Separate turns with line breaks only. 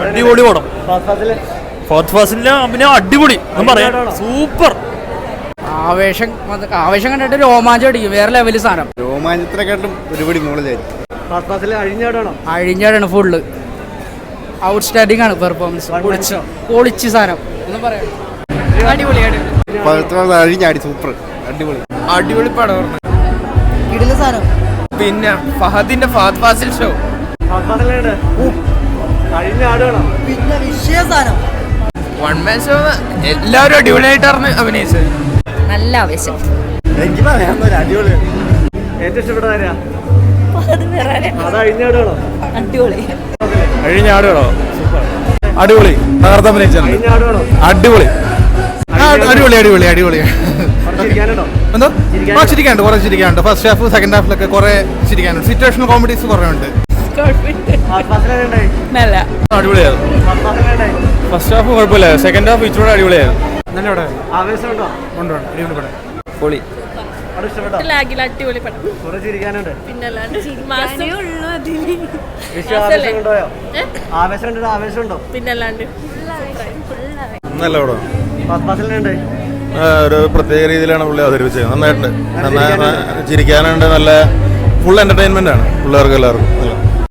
അടിപൊളി പടം. ഫഹദ് ഫാസിലിന്റെ അഭിനയം അടിപൊളി, പറയാം, സൂപ്പർ.
ആവേശം കണ്ടിട്ട് രോമാഞ്ചം അടിക്കും, വേറെ ലെവല് സാധനം.
രോമാഞ്ചത്തിനെക്കാട്ടും ഒരുപടി
അഴിഞ്ഞാടാണ് ഫുള്ള്. ഔട്ട്സ്റ്റാൻഡിംഗ് ആണ് പെർഫോമൻസ്, പൊളിച്ച് സാധനം ഒന്നും പറയാം.
അഴിഞ്ഞാടി സൂപ്പർ, അടിപൊളി
അടിപൊളി പടം.
കിടില സാധനം.
പിന്നെ ഫഹദിന്റെ ഫഹദ് ഫാസിൽ ഷോ
പിന്നെ വിഷയ സാധനം.
വൺ മാൻ ഷോ എല്ലാവരും അടിപൊളിയായിട്ടാണ് അഭിനയിച്ചത്.
നല്ല ആവേശം.
എനിക്ക് പറയാൻ അടിപൊളി.
ഏറ്റവും ഇഷ്ടപ്പെട്ട
അടിപൊളി.
അഴിഞ്ഞാടുകളോ? അടിപൊളി, തകർത്ത് അഭിനയിച്ചാണ്. അടിപൊളി അടിപൊളി അടിപൊളി അടിപൊളി. എന്തോ ചിരിക്കാനുണ്ട്, കുറെ ചിരിക്കാനുണ്ട്. ഫസ്റ്റ് ഹാഫ് സെക്കൻഡ് ഹാഫിലൊക്കെ കുറെ ചിരിക്കാനുണ്ട്. സിറ്റുവേഷണൽ കോമഡീസ് കുറെ ഉണ്ട്. അടിപൊളിയായിരുന്നു. ഫസ്റ്റ് ഹാഫ് കുഴപ്പമില്ല, സെക്കൻഡ് ഹാഫ് ഇച്ചിരി അടിപൊളിയായിരുന്നു. നല്ല പടം. ഉണ്ട് അടിപൊളി പടം. പൊളി.
അടിപൊളി പടം. പിന്നല്ലാണ്ട്
നല്ല പടം. ഒരു പ്രത്യേക രീതിയിലാണ് പുള്ളി അവതരിപ്പിച്ചത്. നന്നായിട്ടുണ്ട്. ചിരിക്കാനുണ്ട്. നല്ല ഫുൾ എന്റർടൈൻമെന്റ് ആണ് പിള്ളേർക്ക് എല്ലാവർക്കും.